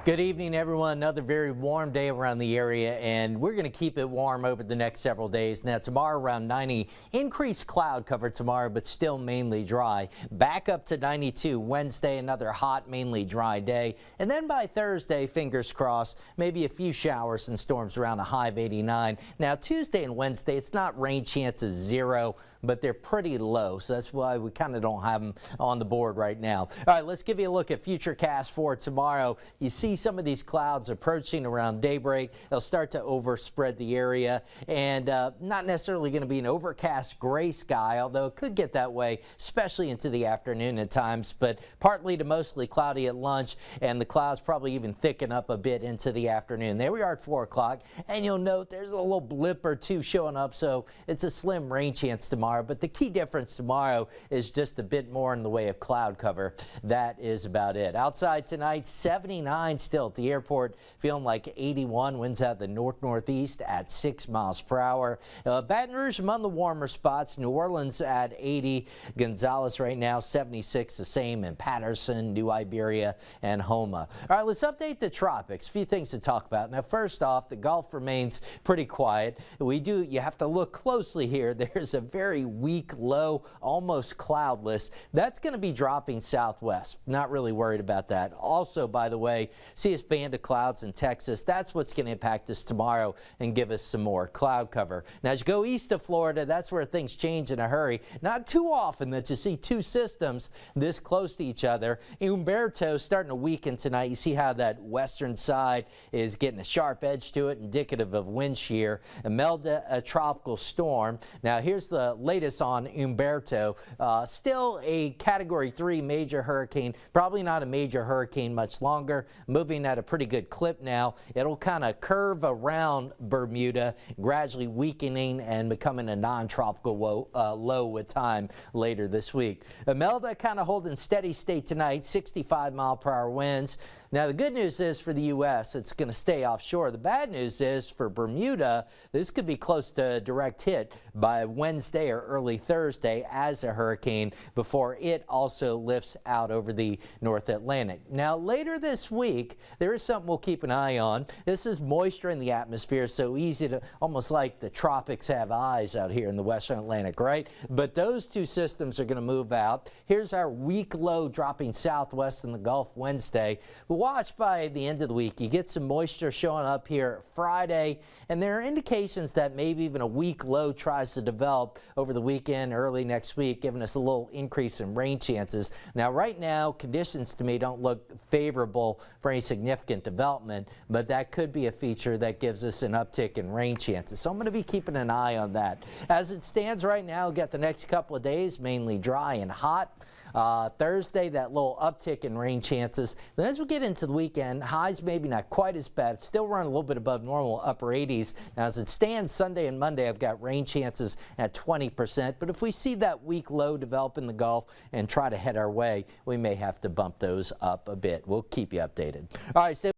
Good evening, everyone. Another very warm day around the area, and we're going to keep it warm over the next several days. Now, tomorrow around 90, increased cloud cover tomorrow, but still mainly dry. Back up to 92 Wednesday, another hot, mainly dry day. And then by Thursday, fingers crossed, maybe a few showers and storms around a high of 89. Now, Tuesday and Wednesday, it's not rain chances 0, but they're pretty low. So that's why we kind of don't have them on the board right now. All right, let's give you a look at Futurecast for tomorrow. You see some of these clouds approaching around daybreak. They'll start to overspread the area, and not necessarily going to be an overcast gray sky, although it could get that way, especially into the afternoon at times, but partly to mostly cloudy at lunch, and the clouds probably even thicken up a bit into the afternoon. There we are at 4 o'clock, and you'll note there's a little blip or two showing up, so it's a slim rain chance tomorrow, but the key difference tomorrow is just a bit more in the way of cloud cover. That is about it. Outside tonight, 79 still at the airport, feeling like 81. Winds out the north-northeast at 6 miles per hour. Baton Rouge among the warmer spots. New Orleans at 80. Gonzales right now 76, the same in Patterson, New Iberia, and Homa. All right, let's update the tropics. A few things to talk about. Now, first off, the Gulf remains pretty quiet. You have to look closely here. There's a very weak low, almost cloudless. That's going to be dropping southwest. Not really worried about that. Also, by the way, see this band of clouds in Texas. That's what's going to impact us tomorrow and give us some more cloud cover. Now, as you go east of Florida, that's where things change in a hurry. Not too often that you see two systems this close to each other. Umberto starting to weaken tonight. You see how that western side is getting a sharp edge to it, indicative of wind shear. Imelda, a tropical storm. Now, here's the latest on Umberto. Still a Category 3 major hurricane. Probably not a major hurricane much longer. Moving at a pretty good clip now. It'll kind of curve around Bermuda, gradually weakening and becoming a non-tropical low with time later this week. Imelda kind of holding steady state tonight, 65-mile-per-hour winds. Now, the good news is for the U.S., it's going to stay offshore. The bad news is for Bermuda, this could be close to a direct hit by Wednesday or early Thursday as a hurricane before it also lifts out over the North Atlantic. Now, later this week, there is something we'll keep an eye on. This is moisture in the atmosphere, so easy to, almost like the tropics have eyes out here in the Western Atlantic, right? But those two systems are going to move out. Here's our weak low dropping southwest in the Gulf Wednesday. But watch by the end of the week. You get some moisture showing up here Friday, and there are indications that maybe even a weak low tries to develop over the weekend, early next week, giving us a little increase in rain chances. Now, right now, conditions to me don't look favorable for any significant development, but that could be a feature that gives us an uptick in rain chances. So I'm going to be keeping an eye on that. As it stands right now, get the next couple of days mainly dry and hot. Thursday, that little uptick in rain chances. Then as we get into the weekend, highs maybe not quite as bad, still running a little bit above normal, upper 80s. Now, as it stands Sunday and Monday, I've got rain chances at 20%. But if we see that weak low develop in the Gulf and try to head our way, we may have to bump those up a bit. We'll keep you updated. All right, stay